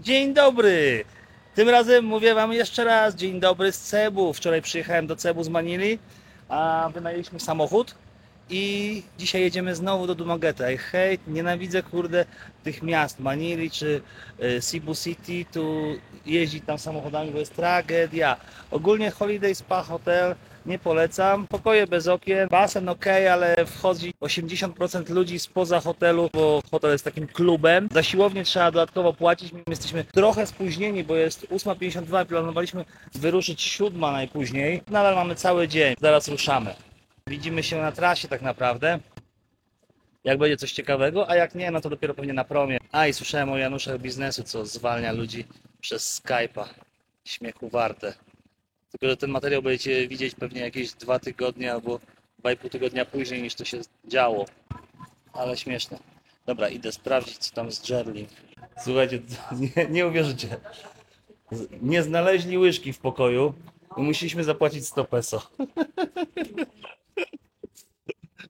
Dzień dobry! Tym razem mówię wam jeszcze raz dzień dobry z Cebu. Wczoraj przyjechałem do Cebu z Manili, a wynajęliśmy samochód i dzisiaj jedziemy znowu do Dumaguete. I hej, nienawidzę kurde tych miast, Manili czy Cebu City, tu jeździć tam samochodami, bo jest tragedia. Ogólnie Holiday Spa Hotel nie polecam. Pokoje bez okien, basen ok, ale wchodzi 80% ludzi spoza hotelu, bo hotel jest takim klubem. Za siłownię trzeba dodatkowo płacić. My jesteśmy trochę spóźnieni, bo jest 8:52, planowaliśmy wyruszyć 7 najpóźniej. Nadal mamy cały dzień, zaraz ruszamy. Widzimy się na trasie tak naprawdę. Jak będzie coś ciekawego, a jak nie, no to dopiero pewnie na promie. A i słyszałem o Januszach Biznesu, co zwalnia ludzi przez Skype'a. Śmiechu warte. Tylko że ten materiał będziecie widzieć pewnie jakieś 2 tygodnie albo 2,5 tygodnia później niż to się działo. Ale śmieszne. Dobra, idę sprawdzić co tam z Jerling. Słuchajcie, nie uwierzycie. Nie znaleźli łyżki w pokoju i musieliśmy zapłacić 100 peso.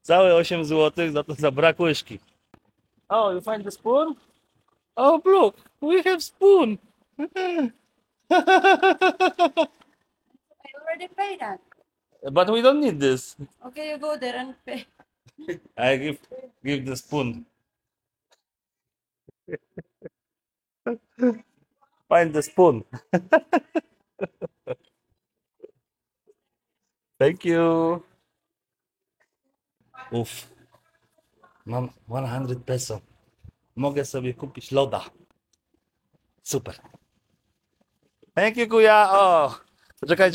Całe 8 zł za brak łyżki. Oh, you find the spoon? Oh, look, we have spoon. I already paid that. But we don't need this. Okay, you go there and pay. I give the spoon. Find the spoon. Thank you. Uff. Mam 100 peso. Mogę sobie kupić loda. Super. Thank you, Kuya. Oh. Czekaj,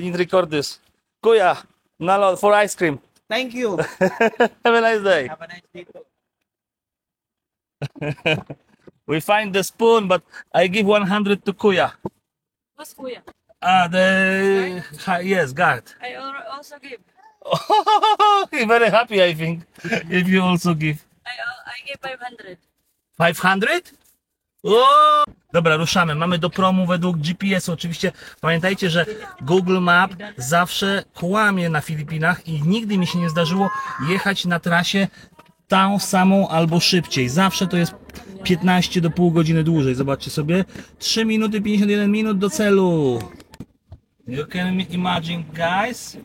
I need record this. Kuya, na lod for ice cream. Thank you. Have a nice day. Have a nice day too. We find the spoon, but I give 100 to Kuya. What's kuya? Yes, guard. I also give. He's very happy, I think, if you also give. I give 500. 500? O! Dobra, ruszamy. Mamy do promu według GPS-u. Oczywiście pamiętajcie, że Google Map zawsze kłamie na Filipinach i nigdy mi się nie zdarzyło jechać na trasie tą samą albo szybciej. Zawsze to jest 15 do pół godziny dłużej. Zobaczcie sobie. 3 minuty 51 minut do celu. You can imagine, guys.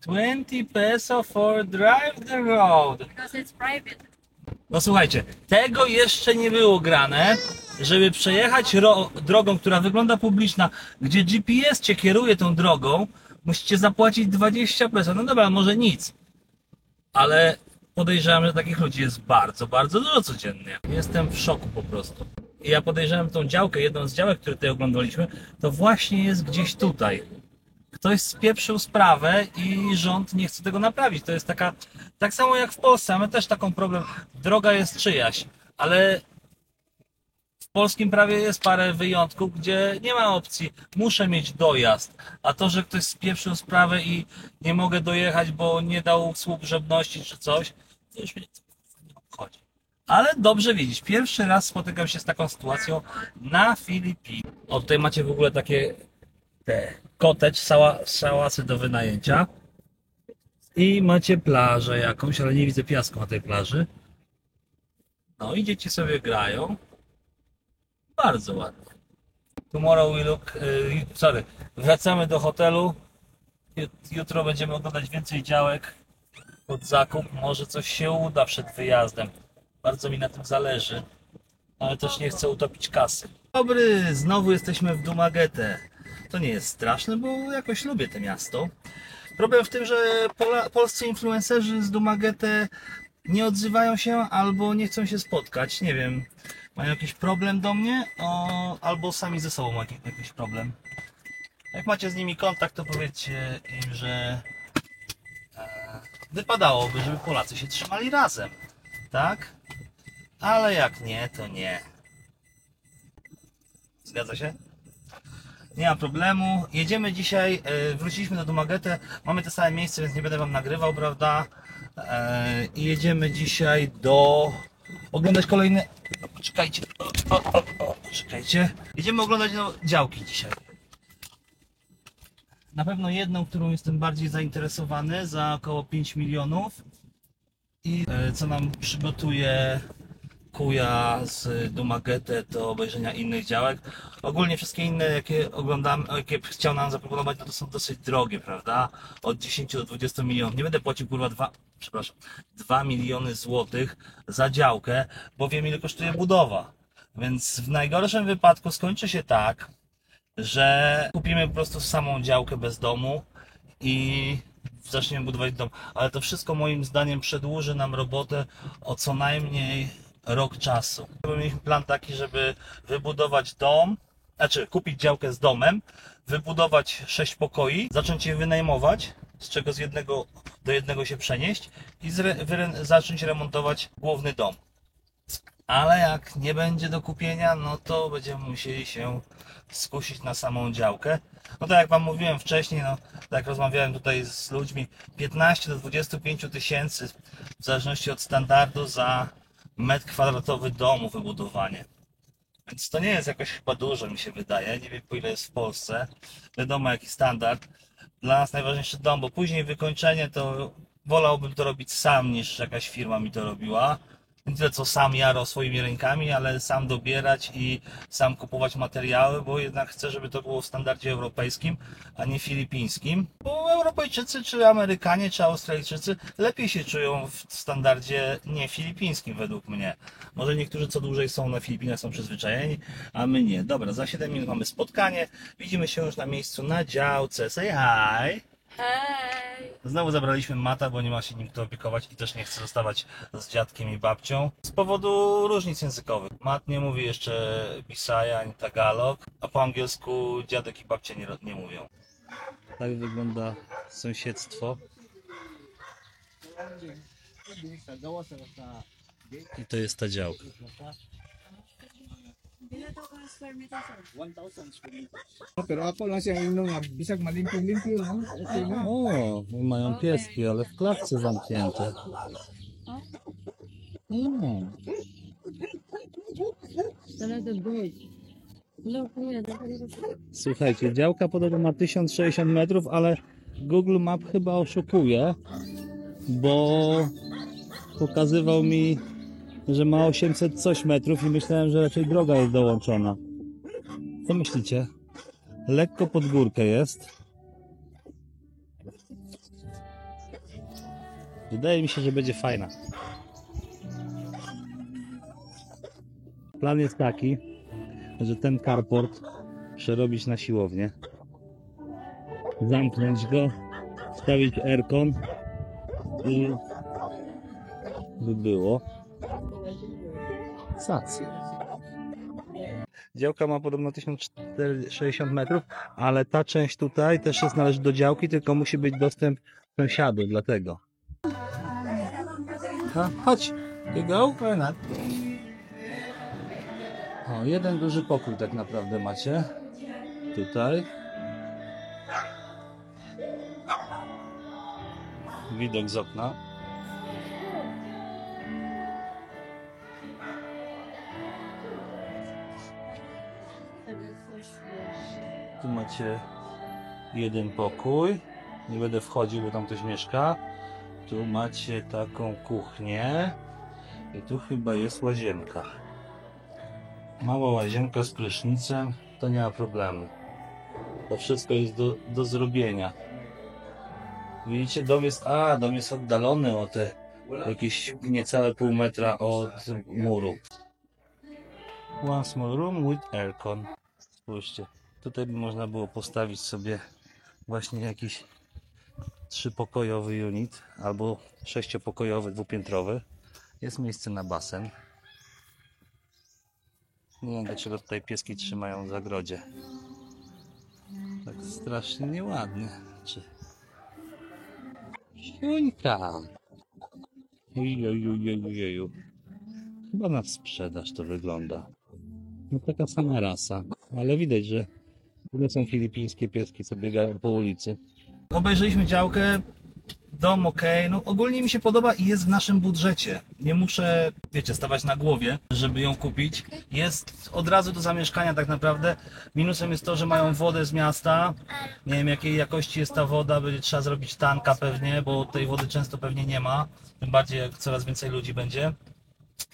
20 peso for drive the road. Because it's private. No słuchajcie, tego jeszcze nie było grane, żeby przejechać drogą, która wygląda publiczna, gdzie GPS cię kieruje tą drogą, musicie zapłacić 20 peso. No dobra, może nic, ale podejrzewam, że takich ludzi jest bardzo, bardzo dużo codziennie. Jestem w szoku po prostu. I ja podejrzewam tą działkę, jedną z działek, które tutaj oglądaliśmy, to właśnie jest gdzieś tutaj. Ktoś spieprzył sprawę i rząd nie chce tego naprawić. To jest taka, tak samo jak w Polsce, mamy też taką problem. Droga jest czyjaś, ale w polskim prawie jest parę wyjątków, gdzie nie ma opcji. Muszę mieć dojazd. A to, że ktoś spieprzył sprawę i nie mogę dojechać, bo nie dał służebności czy coś, to już mnie nie obchodzi. Ale dobrze wiedzieć. Pierwszy raz spotykam się z taką sytuacją na Filipinach. O, tutaj macie w ogóle takie cottage, szałasy do wynajęcia i macie plażę jakąś, ale nie widzę piasku na tej plaży. No i dzieci sobie grają. Bardzo ładnie. Tomorrow we look, wracamy do hotelu. Jutro będziemy oglądać więcej działek pod zakup. Może coś się uda przed wyjazdem. Bardzo mi na tym zależy, ale też nie chcę utopić kasy. Dobry, znowu jesteśmy w Dumaguete. To nie jest straszne, bo jakoś lubię to miasto. Problem w tym, że polscy influencerzy z Dumaguete nie odzywają się albo nie chcą się spotkać. Nie wiem, mają jakiś problem do mnie, albo sami ze sobą mają jakiś problem. Jak macie z nimi kontakt, to powiedzcie im, że wypadałoby, żeby Polacy się trzymali razem. Tak? Ale jak nie, to nie. Zgadza się? Nie ma problemu. Jedziemy dzisiaj, wróciliśmy do Dumaguete. Mamy te same miejsce, więc nie będę wam nagrywał, prawda? I jedziemy dzisiaj oglądać kolejne... Czekajcie. Czekajcie. Jedziemy oglądać działki dzisiaj. Na pewno jedną, którą jestem bardziej zainteresowany, za około 5 milionów. I co nam przygotuje Kuja z Dumaguete do obejrzenia innych działek. Ogólnie wszystkie inne, jakie oglądam, jakie chciał nam zaproponować, no to są dosyć drogie, prawda? Od 10 do 20 milionów. Nie będę płacił kurwa 2 miliony złotych za działkę, bo wiem ile kosztuje budowa. Więc w najgorszym wypadku skończy się tak, że kupimy po prostu samą działkę bez domu i zaczniemy budować dom. Ale to wszystko moim zdaniem przedłuży nam robotę o co najmniej rok czasu. Mieliśmy plan taki, żeby wybudować dom, znaczy kupić działkę z domem, wybudować 6 pokoi, zacząć je wynajmować, z czego z jednego do jednego się przenieść i zacząć remontować główny dom. Ale jak nie będzie do kupienia, no to będziemy musieli się skusić na samą działkę. No tak jak Wam mówiłem wcześniej, no tak jak rozmawiałem tutaj z ludźmi, 15 do 25 tysięcy w zależności od standardu za metr kwadratowy domu wybudowanie. Więc to nie jest jakoś chyba dużo, mi się wydaje. Nie wiem po ile jest w Polsce. Wiadomo jaki standard. Dla nas najważniejszy dom, bo później wykończenie to wolałbym to robić sam niż jakaś firma mi to robiła. Nie tyle co sam jarał swoimi rękami, ale sam dobierać i sam kupować materiały, bo jednak chcę, żeby to było w standardzie europejskim, a nie filipińskim. Bo Europejczycy, czy Amerykanie, czy Australijczycy lepiej się czują w standardzie nie filipińskim według mnie. Może niektórzy co dłużej są na Filipinach są przyzwyczajeni, a my nie. Dobra, za 7 minut mamy spotkanie. Widzimy się już na miejscu na działce. Say hi! Hej! Znowu zabraliśmy Mata, bo nie ma się nim kto opiekować i też nie chce zostawać z dziadkiem i babcią z powodu różnic językowych. Mat nie mówi jeszcze Bisaya ani Tagalog, a po angielsku dziadek i babcia nie mówią. Tak wygląda sąsiedztwo. I to jest ta działka. Bila to ka square meter, sir? Pero ako lang siya inom nga bisag malimpyo-limpyo, no? Okay na. O, mają pieski, ale w klatce zamknięte. Talaga good. Hello, kuya. Słuchajcie, działka podobno ma 1060 metrów, ale Google Map chyba oszukuje, bo pokazywał mi, że ma 800 coś metrów i myślałem, że raczej droga jest dołączona. Co myślicie? Lekko pod górkę jest. Wydaje mi się, że będzie fajna. Plan jest taki, że ten carport przerobić na siłownię, zamknąć go, wstawić aircon i by było sacy. Działka ma podobno 1060 metrów, ale ta część tutaj też jest należy do działki, tylko musi być dostęp sąsiadu, dlatego. Chodź, you go? Why not? O, jeden duży pokój tak naprawdę macie. Tutaj. Widok z okna. Tu macie jeden pokój. Nie będę wchodził, bo tam ktoś mieszka. Tu macie taką kuchnię. I tu chyba jest łazienka. Mała łazienka z prysznicem. To nie ma problemu. To wszystko jest do zrobienia. Widzicie, dom jest oddalony o te jakieś niecałe pół metra od muru. One small room with aircon. Spójrzcie, tutaj by można było postawić sobie właśnie jakiś 3-pokojowy unit albo 6-pokojowy, dwupiętrowy. Jest miejsce na basen. Nie wiem dlaczego tutaj pieski trzymają w zagrodzie. Tak strasznie nieładnie. Siuńka! Jeju. Chyba na sprzedaż to wygląda. No taka sama rasa, ale widać, że to są filipińskie pieski, co biegają po ulicy. Obejrzeliśmy działkę, dom ok, no ogólnie mi się podoba i jest w naszym budżecie. Nie muszę, wiecie, stawać na głowie, żeby ją kupić. Jest od razu do zamieszkania tak naprawdę. Minusem jest to, że mają wodę z miasta. Nie wiem jakiej jakości jest ta woda, będzie trzeba zrobić tanka pewnie, bo tej wody często pewnie nie ma. Tym bardziej jak coraz więcej ludzi będzie.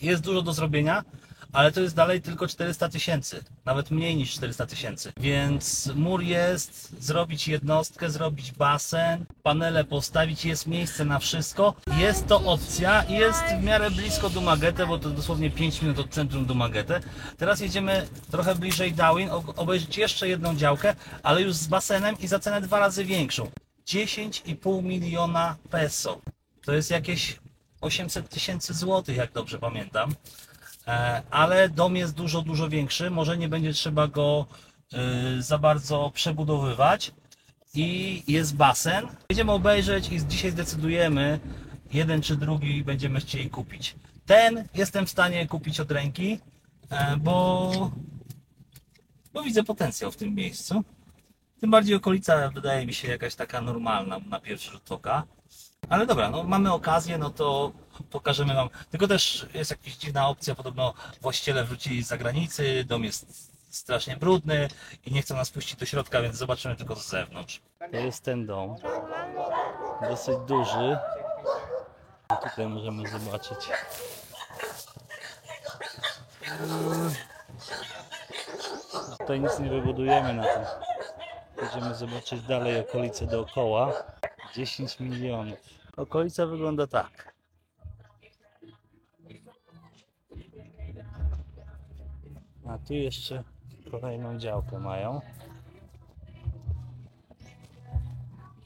Jest dużo do zrobienia, ale to jest dalej tylko 400 000, nawet mniej niż 400 000. Więc mur jest, zrobić jednostkę, zrobić basen, panele postawić, jest miejsce na wszystko. Jest to opcja i jest w miarę blisko Dumaguete, bo to dosłownie 5 minut od centrum Dumaguete. Teraz jedziemy trochę bliżej Darwin, obejrzeć jeszcze jedną działkę, ale już z basenem i za cenę 2 razy większą. 10,5 miliona peso. To jest jakieś 800 000 złotych, jak dobrze pamiętam. Ale dom jest dużo większy, może nie będzie trzeba go za bardzo przebudowywać i jest basen. Będziemy obejrzeć i dzisiaj zdecydujemy, jeden czy drugi będziemy chcieli kupić. Ten jestem w stanie kupić od ręki, bo widzę potencjał w tym miejscu. Tym bardziej okolica wydaje mi się jakaś taka normalna na pierwszy rzut oka. Ale dobra, no mamy okazję, no to pokażemy wam. Tylko też jest jakaś dziwna opcja, podobno właściciele wrócili z zagranicy, dom jest strasznie brudny i nie chcą nas puścić do środka, więc zobaczymy tylko z zewnątrz. To jest ten dom, dosyć duży. I tutaj możemy zobaczyć. Tutaj nic nie wybudujemy na tym. Będziemy zobaczyć dalej okolice dookoła. 10 milionów. Okolica wygląda tak. A tu jeszcze kolejną działkę mają.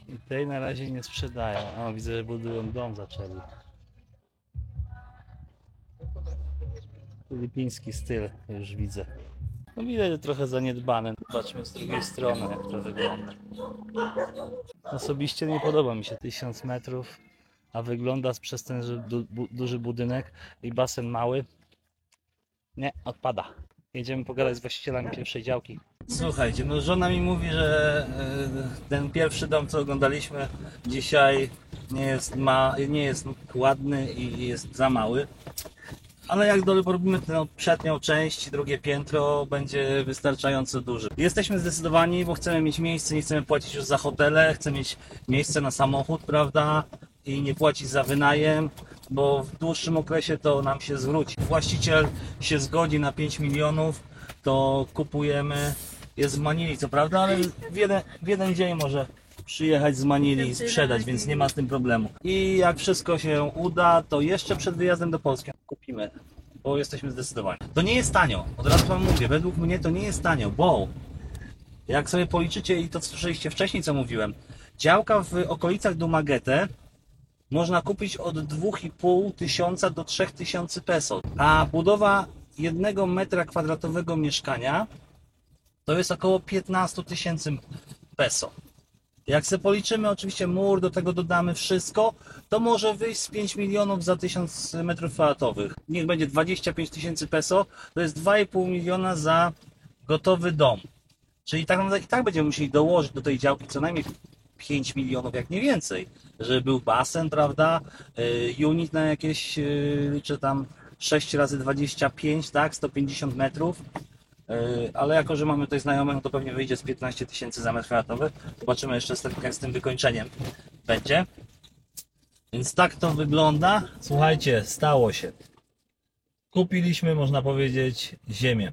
I tej na razie nie sprzedają. O, widzę, że budują dom, zaczęli. Filipiński styl już widzę. No widać, że trochę zaniedbane. Zobaczmy z drugiej strony, jak to wygląda. Osobiście nie podoba mi się 1000 metrów, a wygląda przez ten duży budynek i basen mały. Nie, odpada. Jedziemy pogadać z właścicielami pierwszej działki. Słuchajcie, no żona mi mówi, że ten pierwszy dom, co oglądaliśmy dzisiaj, nie jest ładny i jest za mały. Ale jak porobimy tę przednią część, drugie piętro, będzie wystarczająco duży. Jesteśmy zdecydowani, bo chcemy mieć miejsce, nie chcemy płacić już za hotele, chcemy mieć miejsce na samochód, prawda? I nie płacić za wynajem, bo w dłuższym okresie to nam się zwróci. Właściciel się zgodzi na 5 milionów, to kupujemy. Jest w Manili, co prawda, ale w jeden dzień może przyjechać z Manili i sprzedać, więc nie ma z tym problemu. I jak wszystko się uda, to jeszcze przed wyjazdem do Polski kupimy, bo jesteśmy zdecydowani. To nie jest tanio, od razu wam mówię, według mnie to nie jest tanio, bo jak sobie policzycie i to słyszeliście wcześniej, co mówiłem, działka w okolicach Dumaguete można kupić od 2,5 tysiąca do 3000 peso, a budowa 1 metra kwadratowego mieszkania to jest około 15 000 peso. Jak sobie policzymy, oczywiście mur, do tego dodamy wszystko, to może wyjść z 5 milionów za 1000 metrów kwadratowych. Niech będzie 25 000 peso, to jest 2,5 miliona za gotowy dom. Czyli tak naprawdę i tak będziemy musieli dołożyć do tej działki co najmniej 5 milionów, jak nie więcej. Żeby był basen, prawda, unit na jakieś, liczę tam 6 razy 25, tak, 150 metrów. Ale jako, że mamy tutaj znajomych, no to pewnie wyjdzie z 15 000 za metr kwadratowy. Zobaczymy jeszcze jak z tym wykończeniem będzie. Więc tak to wygląda. Słuchajcie, stało się. Kupiliśmy, można powiedzieć, ziemię.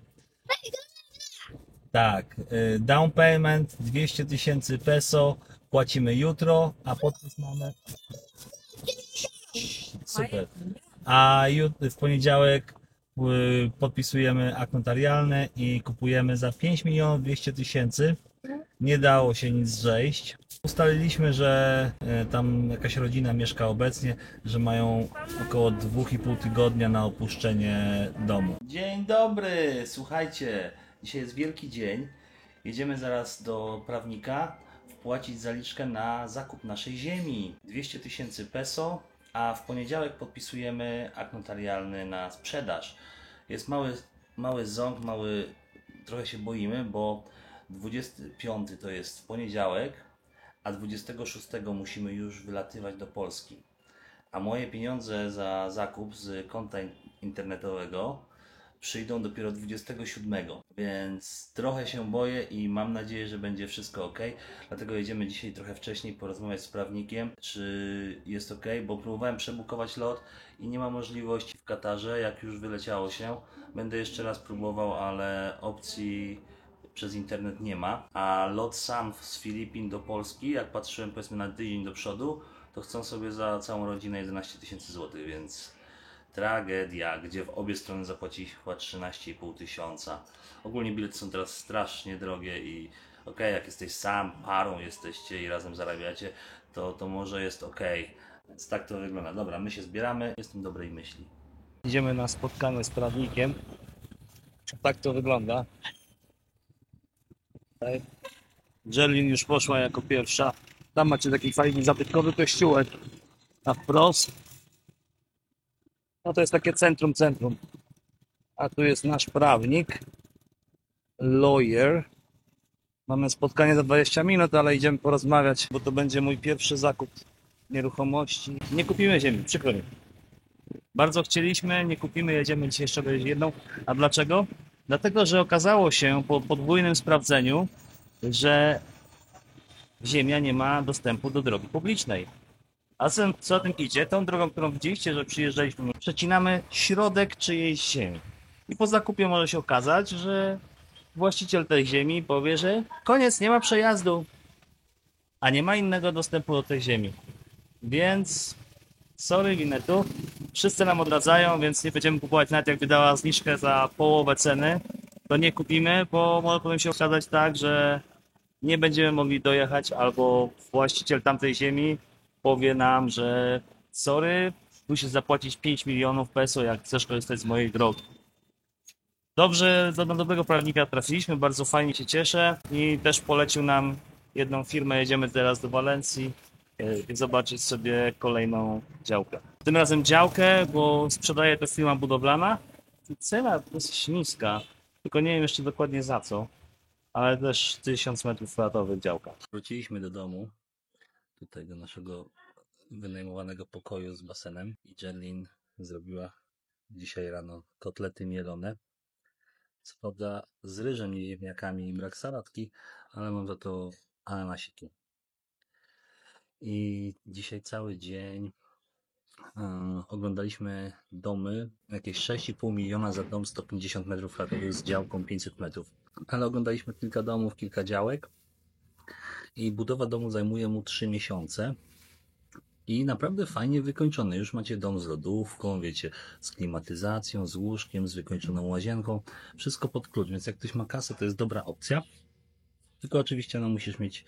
Tak, down payment 200 000 peso. Płacimy jutro, a podpis mamy... Super. A w poniedziałek podpisujemy akt notarialny i kupujemy za 5 200 000. Nie dało się nic zejść. Ustaliliśmy, że tam jakaś rodzina mieszka obecnie, że mają około 2,5 tygodnia na opuszczenie domu. Dzień dobry, słuchajcie, dzisiaj jest wielki dzień. Jedziemy zaraz do prawnika wpłacić zaliczkę na zakup naszej ziemi. 200 000 peso. A w poniedziałek podpisujemy akt notarialny na sprzedaż. Jest mały ząg, trochę się boimy, bo 25 to jest w poniedziałek, a 26 musimy już wylatywać do Polski. A moje pieniądze za zakup z konta internetowego przyjdą dopiero 27, więc trochę się boję i mam nadzieję, że będzie wszystko ok. Dlatego jedziemy dzisiaj trochę wcześniej porozmawiać z prawnikiem, czy jest ok, bo próbowałem przebukować lot i nie ma możliwości w Katarze, jak już wyleciało się. Będę jeszcze raz próbował, ale opcji przez internet nie ma, a lot sam z Filipin do Polski, jak patrzyłem powiedzmy na tydzień do przodu, to chcą sobie za całą rodzinę 11 tysięcy złotych, więc tragedia, gdzie w obie strony zapłaci chyba 13,5 tysiąca. Ogólnie bilety są teraz strasznie drogie i okej, jak jesteś sam, parą jesteście i razem zarabiacie, to może jest okej. Więc tak to wygląda. Dobra, my się zbieramy, jestem dobrej myśli. Idziemy na spotkanie z prawnikiem. Tak to wygląda. Tutaj Jerlin już poszła jako pierwsza. Tam macie taki fajny zabytkowy kościółek na wprost. No to jest takie centrum. A tu jest nasz prawnik, lawyer. Mamy spotkanie za 20 minut, ale idziemy porozmawiać, bo to będzie mój pierwszy zakup nieruchomości. Nie kupimy ziemi, przykro mi. Bardzo chcieliśmy, nie kupimy, jedziemy dzisiaj jeszcze obejrzeć jedną. A dlaczego? Dlatego, że okazało się po podwójnym sprawdzeniu, że ziemia nie ma dostępu do drogi publicznej. A co za tym idzie, tą drogą, którą widzieliście, że przyjeżdżaliśmy, przecinamy środek czyjejś ziemi. I po zakupie może się okazać, że właściciel tej ziemi powie, że koniec, nie ma przejazdu, a nie ma innego dostępu do tej ziemi. Więc sorry, Winetu, wszyscy nam odradzają, więc nie będziemy kupować, nawet jak wydała zniżkę za połowę ceny, to nie kupimy, bo może potem się okazać tak, że nie będziemy mogli dojechać, albo właściciel tamtej ziemi powie nam, że sorry, musisz zapłacić 5 milionów peso, jak chcesz korzystać z mojej drogi. Dobrze, do dobrego prawnika trafiliśmy, bardzo fajnie się cieszę i też polecił nam jedną firmę. Jedziemy teraz do Walencji i zobaczyć sobie kolejną działkę. Tym razem działkę, bo sprzedaje to firma budowlana i cena dosyć niska, tylko nie wiem jeszcze dokładnie za co, ale też 1000 metrów kwadratowych działka. Wróciliśmy do domu, tutaj do naszego wynajmowanego pokoju z basenem i Jerlin zrobiła dzisiaj rano kotlety mielone. Co prawda z ryżem i ziemniakami i brak sałatki, ale mam za to ananasiki. I dzisiaj cały dzień oglądaliśmy domy, jakieś 6,5 miliona za dom 150 metrów kwadratowych z działką 500 metrów. Ale oglądaliśmy kilka domów, kilka działek i budowa domu zajmuje mu 3 miesiące. I naprawdę fajnie wykończony. Już macie dom z lodówką, wiecie, z klimatyzacją, z łóżkiem, z wykończoną łazienką. Wszystko pod klucz, więc jak ktoś ma kasę, to jest dobra opcja. Tylko oczywiście musisz mieć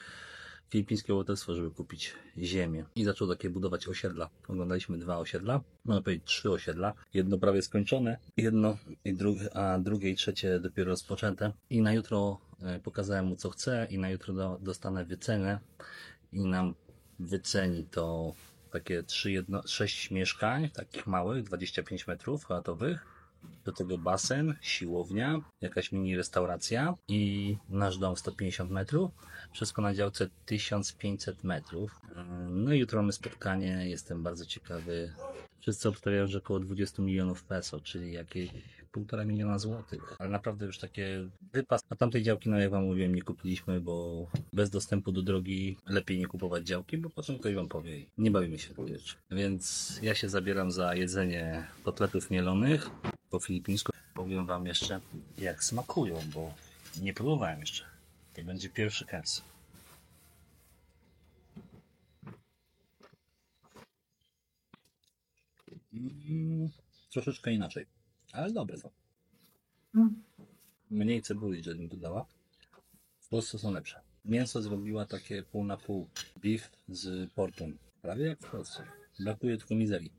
filipińskie obywatelstwo, żeby kupić ziemię. I zaczął takie budować osiedla. Oglądaliśmy 2 osiedla, można powiedzieć 3 osiedla. Jedno prawie skończone, a drugie i trzecie dopiero rozpoczęte. I na jutro pokazałem mu, co chcę, i na jutro dostanę wycenę i nam wyceni to takie 6 mieszkań, takich małych, 25 metrów kwadratowych. Do tego basen, siłownia, jakaś mini restauracja i nasz dom 150 metrów. Wszystko na działce 1500 metrów. No i jutro mamy spotkanie, jestem bardzo ciekawy. Wszyscy obstawiają, że około 20 milionów peso, czyli jakieś 1,5 miliona złotych. Ale naprawdę już takie wypas. A tamtej działki, no jak wam mówiłem, nie kupiliśmy, bo bez dostępu do drogi lepiej nie kupować działki, bo potem ktoś wam powie. Nie bawimy się w takie rzeczy. Więc ja się zabieram za jedzenie kotletów mielonych po filipińsku. Powiem wam jeszcze, jak smakują, bo nie próbowałem jeszcze. To będzie pierwszy kęs. Troszeczkę inaczej, ale dobre są. Mniej cebuli, że mi dodała. W Polsce są lepsze. Mięso zrobiła takie pół na pół. Beef z porkiem. Prawie jak w Polsce. Brakuje tylko mizerii.